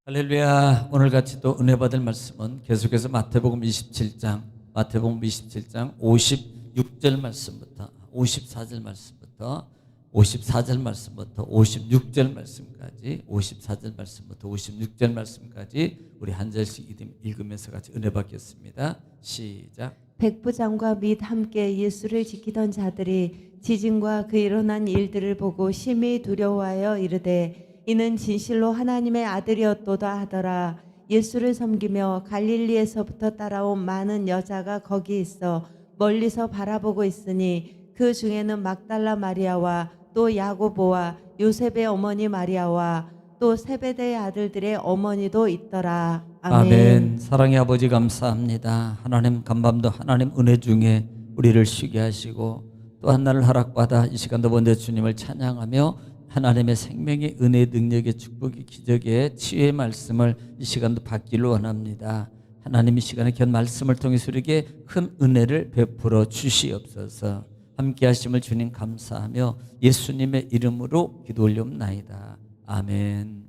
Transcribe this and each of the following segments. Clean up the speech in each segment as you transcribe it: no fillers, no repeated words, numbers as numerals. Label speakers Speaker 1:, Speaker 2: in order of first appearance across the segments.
Speaker 1: 할렐루야. 오늘 같이 또 은혜 받을 말씀은 계속해서 마태복음 27장 56절 말씀부터 54절 말씀부터 56절 말씀부터 56절 말씀까지 우리 한 절씩 읽으면서 같이 은혜 받겠습니다. 시작.
Speaker 2: 백부장과 및 함께 예수를 지키던 자들이 지진과 그 일어난 일들을 보고 심히 두려워하여 이르되 이는 진실로 하나님의 아들이었도다 하더라. 예수를 섬기며 갈릴리에서부터 따라온 많은 여자가 거기 있어 멀리서 바라보고 있으니 그 중에는 막달라 마리아와 또 야고보와 요셉의 어머니 마리아와 또 세베대의 아들들의 어머니도 있더라.
Speaker 1: 아멘. 사랑의 아버지 감사합니다. 하나님 간밤도 하나님 은혜 중에 우리를 쉬게 하시고 또 한날을 허락받아 이 시간도 먼저 주님을 찬양하며 하나님의 생명의 은혜, 능력의 축복의 기적의 치유의 말씀을 이 시간도 받기를 원합니다. 하나님 이 시간에 견 말씀을 통해서 우리에게 큰 은혜를 베풀어 주시옵소서. 함께 하심을 주님 감사하며 예수님의 이름으로 기도 올려옵나이다. 아멘.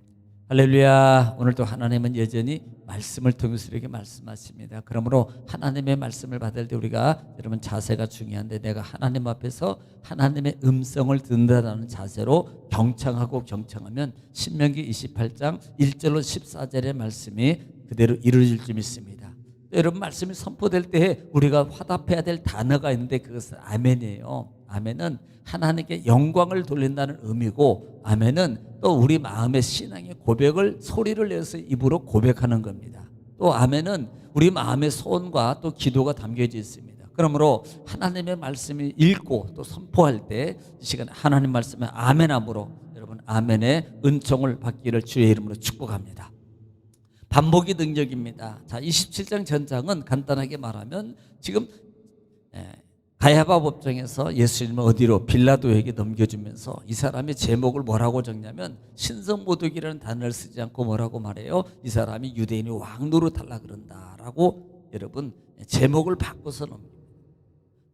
Speaker 1: 할렐루야. 오늘도 하나님은 여전히 말씀을 통해서 우리에게 말씀하십니다. 그러므로 하나님의 말씀을 받을 때 우리가 여러분 자세가 중요한데 내가 하나님 앞에서 하나님의 음성을 듣는다는 자세로 경청하면 신명기 28장 1절로 14절의 말씀이 그대로 이루어질 줄 믿습니다. 여러분 말씀이 선포될 때 우리가 화답해야 될 단어가 있는데 그것은 아멘이에요. 아멘은 하나님께 영광을 돌린다는 의미고, 아멘은 또 우리 마음의 신앙의 고백을 소리를 내서 입으로 고백하는 겁니다. 또 아멘은 우리 마음의 소원과 또 기도가 담겨져 있습니다. 그러므로 하나님의 말씀을 읽고 또 선포할 때 이 시간에 하나님 말씀에 아멘함으로 여러분 아멘의 은총을 받기를 주의 이름으로 축복합니다. 반복이 능력입니다. 자, 27장 전장은 간단하게 말하면 지금 가야바 법정에서 예수님을 어디로 빌라도에게 넘겨주면서 이 사람이 제목을 뭐라고 적냐면 신성모독이라는 단어를 쓰지 않고 뭐라고 말해요? 이 사람이 유대인이 왕 노릇하려 그런다라고 여러분 제목을 바꿔서 넘깁니다.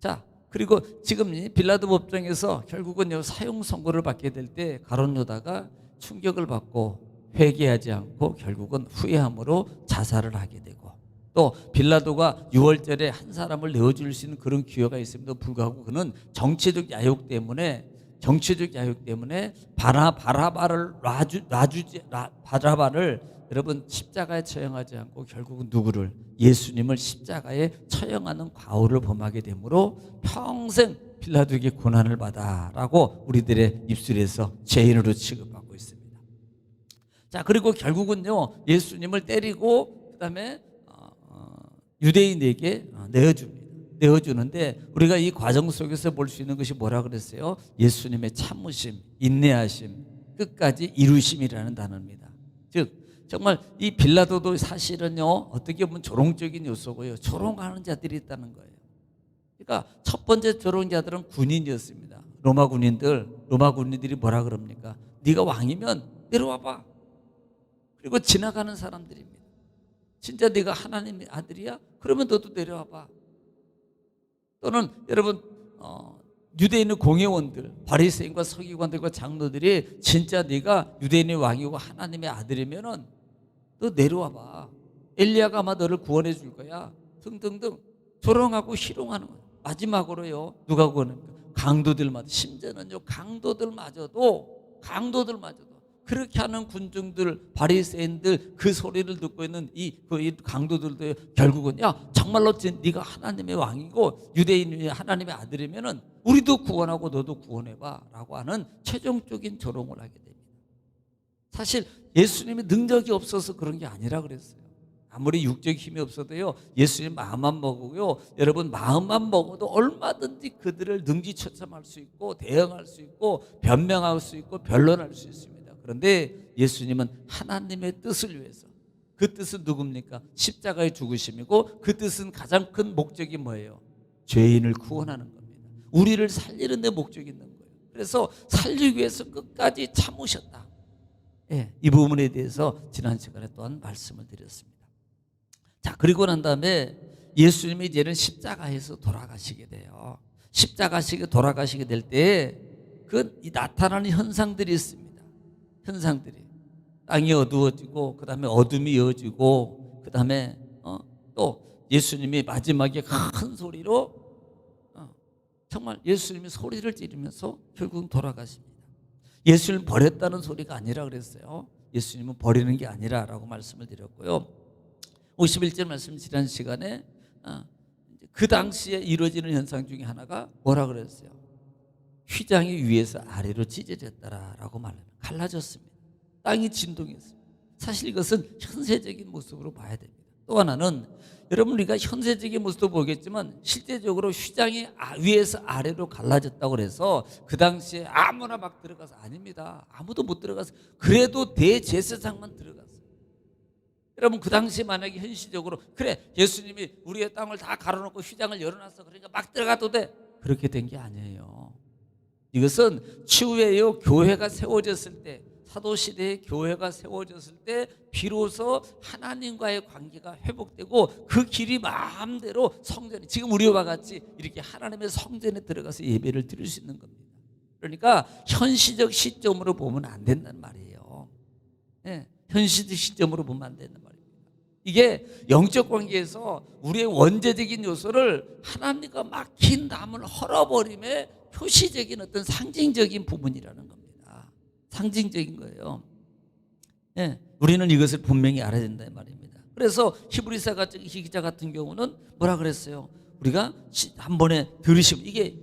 Speaker 1: 자, 그리고 지금 빌라도 법정에서 결국은 사형 선고를 받게 될 때 가룟 유다가 충격을 받고 회개하지 않고 결국은 후회함으로 자살을 하게 되고, 또 빌라도가 6월절에 한 사람을 내어줄 수 있는 그런 기회가 있음에도 불구하고 그는 정치적 야욕 때문에 바라바를 여러분 십자가에 처형하지 않고 결국은 누구를? 예수님을 십자가에 처형하는 과오를 범하게 되므로 평생 빌라도에게 고난을 받아라고 우리들의 입술에서 죄인으로 취급받고 있습니다. 자, 그리고 결국은요 예수님을 때리고 그다음에 유대인에게 내어주는데 우리가 이 과정 속에서 볼 수 있는 것이 뭐라 그랬어요? 예수님의 참으심, 인내하심, 끝까지 이루심이라는 단어입니다. 즉 정말 이 빌라도도 사실은요 어떻게 보면 조롱적인 요소고요, 조롱하는 자들이 있다는 거예요. 그러니까 첫 번째 조롱자들은 군인이었습니다. 로마 군인들이 뭐라 그럽니까? 네가 왕이면 내려와봐. 그리고 지나가는 사람들입니다. 진짜 네가 하나님의 아들이야? 그러면 너도 내려와봐. 또는 여러분 유대인의 공회원들, 바리새인과 서기관들과 장로들이 진짜 네가 유대인의 왕이고 하나님의 아들이면은 너 내려와봐. 엘리야가 아마 너를 구원해 줄 거야. 등등등 조롱하고 희롱하는 거예요. 마지막으로요 누가 구원합니까? 강도들마저, 심지어는요 강도들마저도 그렇게 하는 군중들, 바리새인들 그 소리를 듣고 있는 이 강도들도 결국은 야 정말로 네가 하나님의 왕이고 유대인이 하나님의 아들이면은 우리도 구원하고 너도 구원해봐라고 하는 최종적인 조롱을 하게 됩니다. 사실 예수님이 능력이 없어서 그런 게 아니라 그랬어요. 아무리 육적 힘이 없어도요 예수님 마음만 먹고요 여러분 마음만 먹어도 얼마든지 그들을 능지처참할 수 있고 대응할 수 있고 변명할 수 있고 변론할 수 있습니다. 그런데 예수님은 하나님의 뜻을 위해서, 그 뜻은 누굽니까? 십자가의 죽으심이고 그 뜻은 가장 큰 목적이 뭐예요? 죄인을 구원하는 겁니다. 우리를 살리는 데 목적이 있는 거예요. 그래서 살리기 위해서 끝까지 참으셨다. 이 부분에 대해서 지난 시간에 또한 말씀을 드렸습니다. 자, 그리고 난 다음에 예수님이 이제는 십자가에서 돌아가시게 돼요. 십자가에서 돌아가시게 될 때 그 나타나는 현상들이 있습니다. 현상들이 땅이 어두워지고 그 다음에 어둠이 이어지고 그 다음에 또 예수님이 마지막에 큰 소리로 정말 예수님이 소리를 지르면서 결국 돌아가십니다. 예수님을 버렸다는 소리가 아니라 그랬어요. 예수님은 버리는 게 아니라라고 말씀을 드렸고요. 51절 말씀 지난 시간에 그 당시에 이루어지는 현상 중에 하나가 뭐라 그랬어요? 휘장이 위에서 아래로 찢어졌다라고 말합니다. 갈라졌습니다. 땅이 진동했습니다. 사실 이것은 현세적인 모습으로 봐야 됩니다. 또 하나는 여러분 우리가 현세적인 모습도 보겠지만 실제적으로 휘장이 위에서 아래로 갈라졌다고 그래서 그 당시에 아무나 막 들어가서 아닙니다. 아무도 못 들어가서 그래도 대제사장만 들어갔어요. 여러분 그 당시 만약에 현실적으로 그래 예수님이 우리의 땅을 다 가로놓고 휘장을 열어놨어 그러니까 막 들어가도 돼 그렇게 된 게 아니에요. 이것은 추후에요 교회가 세워졌을 때 사도시대의 교회가 세워졌을 때 비로소 하나님과의 관계가 회복되고 그 길이 마음대로 성전에 지금 우리와 같이 이렇게 하나님의 성전에 들어가서 예배를 드릴 수 있는 겁니다. 그러니까 현시적 시점으로 보면 안 된단 말이에요. 네, 현시적 시점으로 보면 안 된단 말이에요. 이게 영적 관계에서 우리의 원죄적인 요소를 하나님과 막힌 담을 헐어버림의 표시적인 어떤 상징적인 부분이라는 겁니다. 상징적인 거예요. 예, 우리는 이것을 분명히 알아야 된다 말입니다. 그래서 히브리서 기자 같은 경우는 뭐라 그랬어요? 우리가 한 번에 들으시면 이게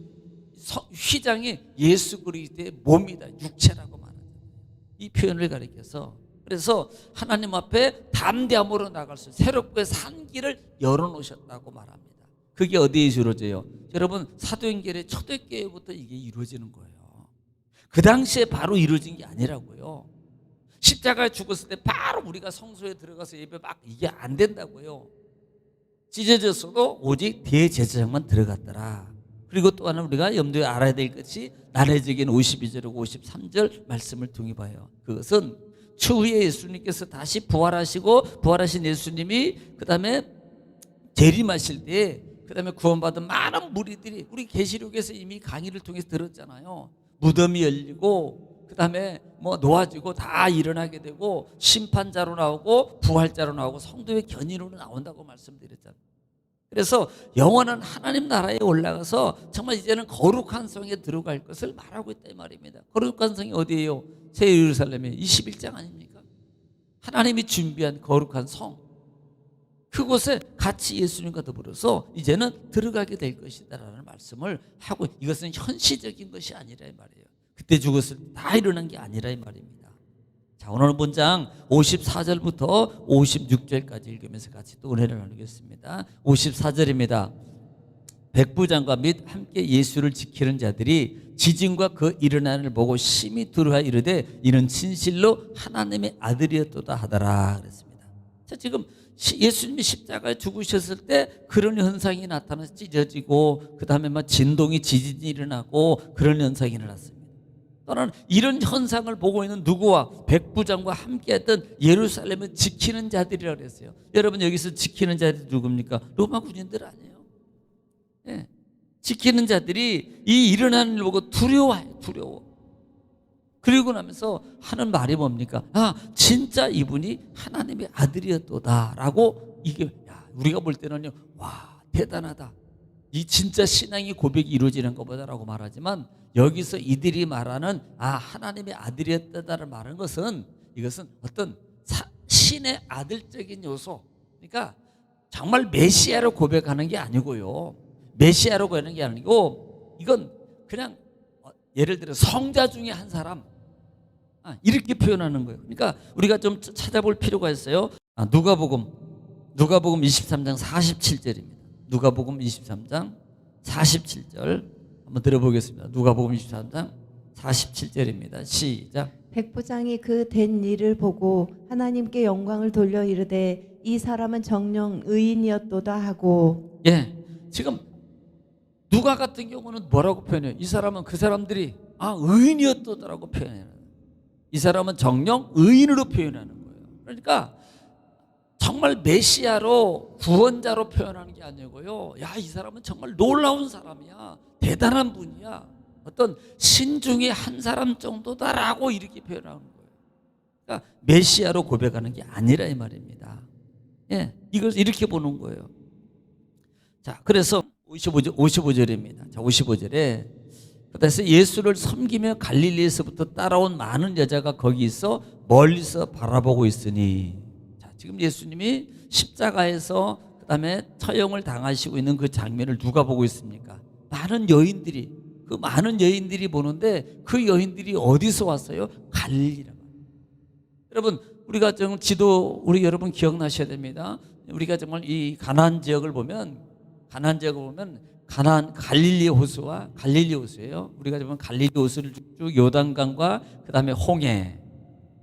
Speaker 1: 휘장이 예수 그리스도의 몸이다, 육체라고 말하죠. 이 표현을 가리켜서 그래서 하나님 앞에 담대함으로 나갈 수 새롭게 산 길을 열어놓으셨다고 말합니다. 그게 어디에 이루어져요? 여러분 사도행전의 초대교회부터 이게 이루어지는 거예요. 그 당시에 바로 이루어진 게 아니라고요. 십자가에 죽었을 때 바로 우리가 성소에 들어가서 예배 막 이게 안 된다고요. 찢어졌어도 오직 대제사장만 들어갔더라. 그리고 또 하나 우리가 염두에 알아야 될 것이 난해적인 52절하고 53절 말씀을 통해 봐요. 그것은 추후에 예수님께서 다시 부활하시고 부활하신 예수님이 그 다음에 재림하실 때 그 다음에 구원받은 많은 무리들이 우리 계시록에서 이미 강의를 통해서 들었잖아요. 무덤이 열리고 그 다음에 뭐 놓아지고 다 일어나게 되고 심판자로 나오고 부활자로 나오고 성도의 견인으로 나온다고 말씀드렸잖아요. 그래서 영원한 하나님 나라에 올라가서 정말 이제는 거룩한 성에 들어갈 것을 말하고 있다 이 말입니다. 거룩한 성이 어디예요? 새 예루살렘의 21장 아닙니까? 하나님이 준비한 거룩한 성 그곳에 같이 예수님과 더불어서 이제는 들어가게 될 것이다라는 말씀을 하고 이것은 현시적인 것이 아니라 이 말이에요. 그때 죽었을 때 다 일어난 게 아니라 이 말입니다. 자, 오늘 본장 54절부터 56절까지 읽으면서 같이 또 은혜를 나누겠습니다. 54절입니다. 백부장과 및 함께 예수를 지키는 자들이 지진과 그 일어나는 보고 심히 두려워 이르되 이는 진실로 하나님의 아들이었도다 하더라 그랬습니다. 자, 지금 예수님이 십자가에 죽으셨을 때 그런 현상이 나타나서 찢어지고 그 다음에 막 진동이 지진이 일어나고 그런 현상이 일어났습니다. 또는 이런 현상을 보고 있는 누구와 백부장과 함께했던 예루살렘을 지키는 자들이라고 그랬어요. 여러분 여기서 지키는 자들이 누굽니까? 로마 군인들 아니에요. 예. 지키는 자들이 이 일어나는 일 보고 두려워해요. 두려워. 그리고 나면서 하는 말이 뭡니까? 아, 진짜 이분이 하나님의 아들이었도다라고 이게 우리가 볼 때는요, 와 대단하다. 이 진짜 신앙의 고백이 이루어지는 것보다라고 말하지만 여기서 이들이 말하는 하나님의 아들이었다라는 말하는 것은 이것은 어떤 신의 아들적인 요소. 그러니까 정말 메시아로 고백하는 게 아니고요. 메시아로 고백하는 게 아니고 이건 그냥 예를 들어 성자 중에 한 사람 이렇게 표현하는 거예요. 그러니까 우리가 좀 찾아볼 필요가 있어요. 누가복음 23장 47절입니다. 누가복음 23장 47절 한번 들어보겠습니다. 누가복음 23장 47절입니다. 시작.
Speaker 2: 백부장이 그 된 일을 보고 하나님께 영광을 돌려 이르되 이 사람은 정녕 의인이었도다 하고.
Speaker 1: 예, 지금 누가 같은 경우는 뭐라고 표현해요? 이 사람은 그 사람들이 의인이었다라고 표현해요. 이 사람은 정녕 의인으로 표현하는 거예요. 그러니까 정말 메시아로 구원자로 표현하는 게 아니고요. 야, 이 사람은 정말 놀라운 사람이야. 대단한 분이야. 어떤 신 중에 한 사람 정도다라고 이렇게 표현하는 거예요. 그러니까 메시아로 고백하는 게 아니라 이 말입니다. 예, 이걸 이렇게 보는 거예요. 자, 그래서 55절입니다. 자, 55절에 그래서 예수를 섬기며 갈릴리에서부터 따라온 많은 여자가 거기서 멀리서 바라보고 있으니, 자, 지금 예수님이 십자가에서 그다음에 처형을 당하시고 있는 그 장면을 누가 보고 있습니까? 많은 여인들이, 그 많은 여인들이 보는데 그 여인들이 어디서 왔어요? 갈릴리라. 여러분, 우리가 좀 우리 여러분 기억나셔야 됩니다. 우리가 정말 이 가나안 지역을 보면 갈릴리 호수와 갈릴리 호수예요. 우리가 보면 갈릴리 호수를 쭉 요단강과 그다음에 홍해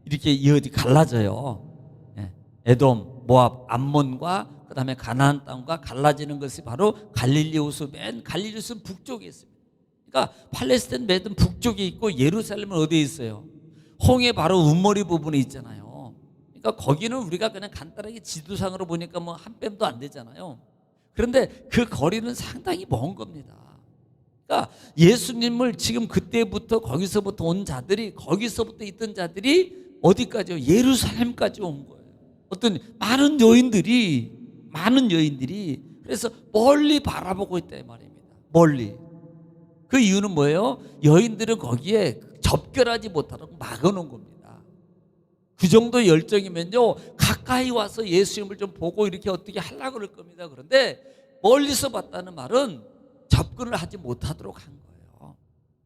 Speaker 1: 이렇게 갈라져요. 예. 에돔, 모압, 암몬과 그다음에 가나안 땅과 갈라지는 것이 바로 갈릴리 호수. 갈릴리 호수는 북쪽에 있습니다. 그러니까 팔레스타인 맨 북쪽에 있고 예루살렘은 어디에 있어요? 홍해 바로 웃머리 부분에 있잖아요. 그러니까 거기는 우리가 그냥 간단하게 지도상으로 보니까 뭐 한 뼘도 안 되잖아요. 그런데 그 거리는 상당히 먼 겁니다. 그러니까 예수님을 지금 그때부터 거기서부터 온 자들이, 거기서부터 있던 자들이 어디까지요? 예루살렘까지 온 거예요. 어떤 많은 여인들이 그래서 멀리 바라보고 있다 이 말입니다. 멀리. 그 이유는 뭐예요? 여인들은 거기에 접결하지 못하도록 막아놓은 겁니다. 그 정도 열정이면요, 가까이 와서 예수님을 좀 보고 이렇게 어떻게 하려고 그럴 겁니다. 그런데 멀리서 봤다는 말은 접근을 하지 못하도록 한 거예요.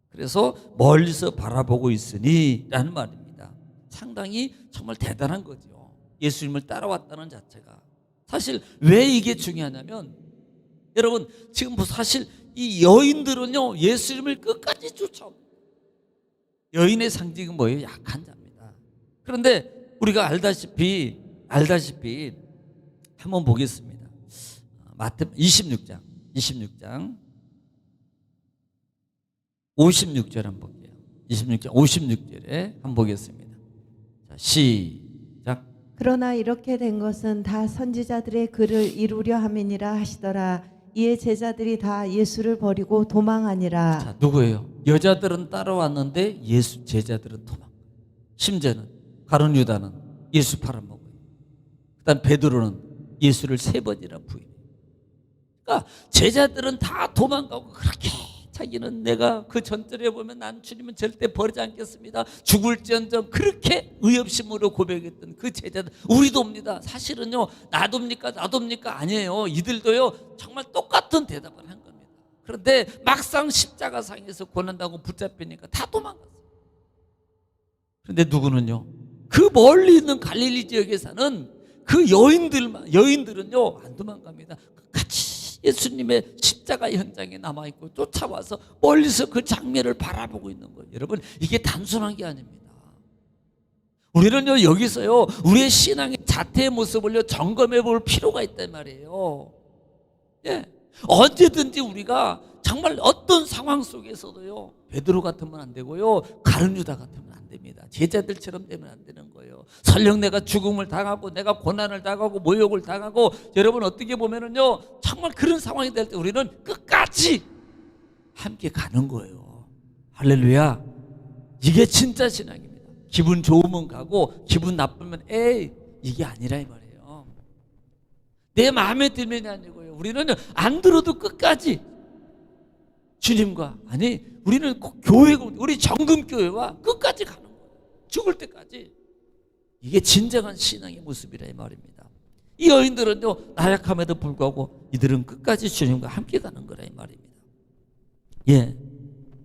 Speaker 1: 그래서 멀리서 바라보고 있으니 라는 말입니다. 상당히 정말 대단한 거죠. 예수님을 따라왔다는 자체가. 사실 왜 이게 중요하냐면, 여러분 지금 사실 이 여인들은요 예수님을 끝까지 쫓아옵니다. 여인의 상징은 뭐예요? 약한 자입니다. 그런데 우리가 알다시피 한번 보겠습니다. 마태 26장 56절 한번 볼게요. 26장 56절에 한번 보겠습니다. 자, 시작.
Speaker 2: 그러나 이렇게 된 것은 다 선지자들의 글을 이루려 함이니라 하시더라. 이에 제자들이 다 예수를 버리고 도망하니라.
Speaker 1: 자, 누구예요? 여자들은 따라왔는데 제자들은 도망. 심지어는 가룟 유다는 예수 팔아먹어요. 그다음 베드로는 예수를 3번이나 부인해요. 그러니까 제자들은 다 도망가고, 그렇게 자기는 내가 그 전절에 보면 난 주님은 절대 버리지 않겠습니다, 죽을지언정, 그렇게 의협심으로 고백했던 그 제자들, 우리도 옵니다. 사실은요, 나도입니까 아니에요. 이들도요 정말 똑같은 대답을 한 겁니다. 그런데 막상 십자가상에서 고난당하고 붙잡히니까 다 도망갔어요. 그런데 누구는요, 그 멀리 있는 갈릴리 지역에 사는 그 여인들은요 안 도망갑니다. 같이 예수님의 십자가 현장에 남아있고 쫓아와서 멀리서 그 장면을 바라보고 있는 거예요. 여러분, 이게 단순한 게 아닙니다. 우리는요 여기서요 우리의 신앙의 자태의 모습을요 점검해 볼 필요가 있단 말이에요. 예, 언제든지 우리가 정말 어떤 상황 속에서도요 베드로 같으면 안 되고요, 가룟 유다 같으면 안 됩니다. 제자들처럼 되면 안 되는 거예요. 설령 내가 죽음을 당하고 내가 고난을 당하고 모욕을 당하고, 여러분 어떻게 보면은요 정말 그런 상황이 될 때 우리는 끝까지 함께 가는 거예요. 할렐루야. 이게 진짜 신앙입니다. 기분 좋으면 가고 기분 나쁘면 이게 아니라 이 말이에요. 내 마음에 들면이 아니고요, 우리는 안 들어도 끝까지 주님과, 우리는 교회고 우리 정금교회와 끝까지 가는 거예요. 죽을 때까지. 이게 진정한 신앙의 모습이라 이 말입니다. 이 여인들은요 나약함에도 불구하고 이들은 끝까지 주님과 함께 가는 거라 이 말입니다. 예.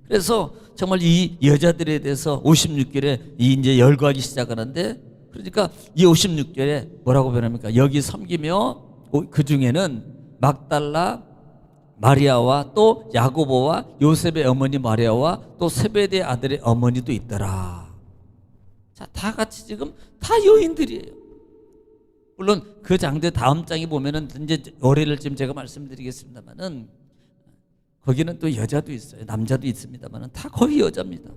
Speaker 1: 그래서 정말 이 여자들에 대해서 56절에 이제 열거하기 시작하는데, 그러니까 이 56절에 뭐라고 변합니까? 여기 섬기며 그 중에는 막달라 마리아와 또 야고보와 요셉의 어머니 마리아와 또 세베대 아들의 어머니도 있더라. 자, 다 같이 지금 다 여인들이에요. 물론 그 장대 다음 장에 보면은 이제 어뢰를 지금 제가 말씀드리겠습니다만은 거기는 또 여자도 있어요. 남자도 있습니다만은 다 거의 여자입니다.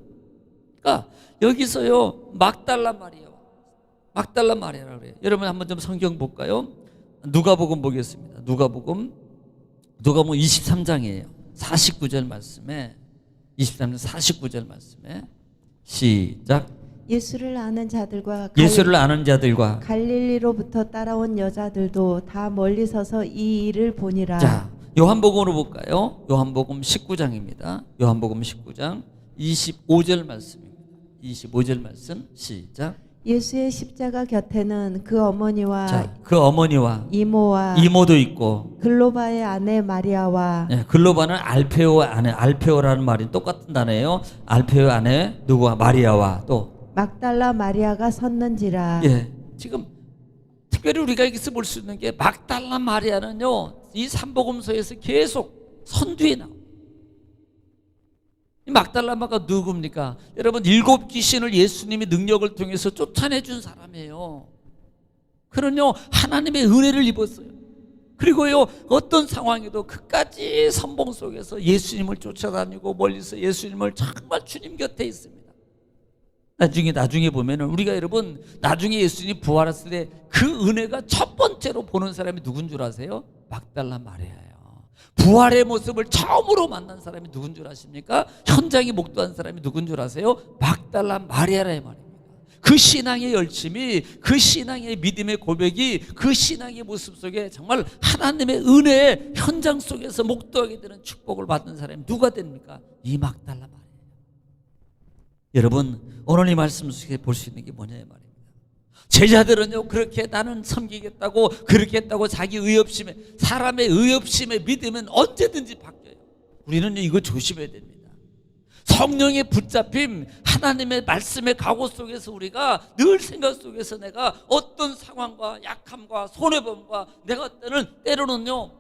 Speaker 1: 그러니까 여기서요 막달라 마리아라고 그래요. 여러분 한번 좀 성경 볼까요? 누가복음 보겠습니다. 누가복음 23장이에요. 49절 말씀에, 23장 49절 말씀에 시작.
Speaker 2: 예수를 아는 자들과
Speaker 1: 예수를 아는 자들과
Speaker 2: 갈릴리로부터 따라온 여자들도 다 멀리 서서 이 일을 보니라.
Speaker 1: 자, 요한복음으로 볼까요? 요한복음 19장입니다. 요한복음 19장 25절 말씀입니다. 25절 말씀 시작.
Speaker 2: 예수의 십자가 곁에는 그 어머니와
Speaker 1: 자, 그 어머니와
Speaker 2: 이모와
Speaker 1: 이모도 있고,
Speaker 2: 글로바의 아내 마리아와
Speaker 1: 글로바는 알페오 아내, 알페오라는 말이 똑같은 단어예요. 알페오 아내 누구와? 마리아와 또
Speaker 2: 막달라 마리아가 섰는지라.
Speaker 1: 지금 특별히 우리가 여기서 볼 수 있는 게 막달라 마리아는요, 이 삼복음서에서 계속 선두에 나옵니다. 이 막달라마가 누굽니까? 여러분, 7 귀신을 예수님이 능력을 통해서 쫓아내준 사람이에요. 그런요, 하나님의 은혜를 입었어요. 그리고요, 어떤 상황에도 끝까지 선봉 속에서 예수님을 쫓아다니고 멀리서 예수님을 정말 주님 곁에 있습니다. 나중에 보면은 우리가 여러분, 나중에 예수님이 부활했을 때 그 은혜가 첫 번째로 보는 사람이 누군 줄 아세요? 막달라 마리아예요. 부활의 모습을 처음으로 만난 사람이 누군 줄 아십니까? 현장에 목도한 사람이 누군 줄 아세요? 막달라 마리아라의 말입니다. 그 신앙의 열심이, 그 신앙의 믿음의 고백이, 그 신앙의 모습 속에 정말 하나님의 은혜의 현장 속에서 목도하게 되는 축복을 받는 사람이 누가 됩니까? 이 막달라 마리아. 여러분, 오늘 이 말씀 속에 볼 수 있는 게 뭐냐 이 말입니다. 제자들은요, 그렇게 나는 섬기겠다고 그렇게 했다고 자기 의협심에, 사람의 의협심에 믿으면 언제든지 바뀌어요. 우리는 이거 조심해야 됩니다. 성령의 붙잡힘, 하나님의 말씀의 각오 속에서 우리가 늘 생각 속에서 내가 어떤 상황과 약함과 손해범과 내가 때로는요,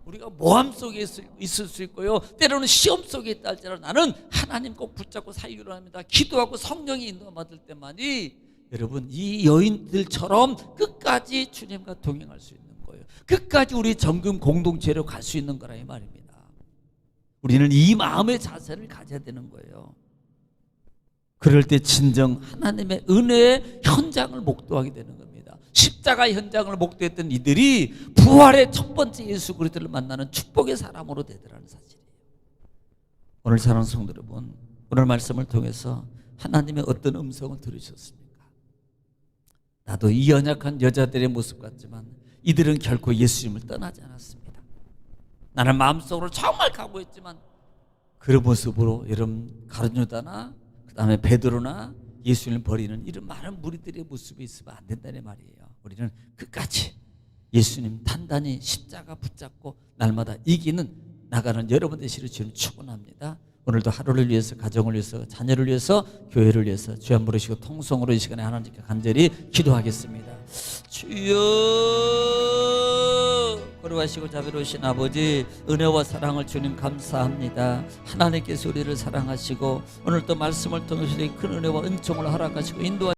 Speaker 1: 우리가 모함 속에 있을 수 있고요, 때로는 시험 속에 있다 할지라도 나는 하나님 꼭 붙잡고 살기로 합니다. 기도하고 성령이 인도받을 때만이 여러분, 이 여인들처럼 끝까지 주님과 동행할 수 있는 거예요. 끝까지 우리 정금 공동체로 갈 수 있는 거라 이 말입니다. 우리는 이 마음의 자세를 가져야 되는 거예요. 그럴 때 진정 하나님의 은혜의 현장을 목도하게 되는 겁니다. 십자가 현장을 목도했던 이들이 부활의 첫 번째 예수 그리스도를 만나는 축복의 사람으로 되더라는 사실이에요. 오늘 사랑하는 성도 여러분, 오늘 말씀을 통해서 하나님의 어떤 음성을 들으셨습니까? 나도 이 연약한 여자들의 모습 같지만 이들은 결코 예수님을 떠나지 않았습니다. 나는 마음속으로 정말 각오했지만 그 모습으로 여러분 가룟유다나 그 다음에 베드로나 예수님을 버리는 이런 많은 무리들의 모습이 있으면 안 된다는 말이에요. 우리는 끝까지 예수님 단단히 십자가 붙잡고 날마다 이기는 나가는 여러분 되시기를 주님 축원합니다. 오늘도 하루를 위해서, 가정을 위해서, 자녀를 위해서, 교회를 위해서 주여 한번 부르시고 통성으로 이 시간에 하나님께 간절히 기도하겠습니다. 주여, 거룩하시고 자비로우신 아버지, 은혜와 사랑을 주님 감사합니다. 하나님께서 우리를 사랑하시고 오늘 또 말씀을 통해서 큰 은혜와 은총을 허락하시고 인도하시고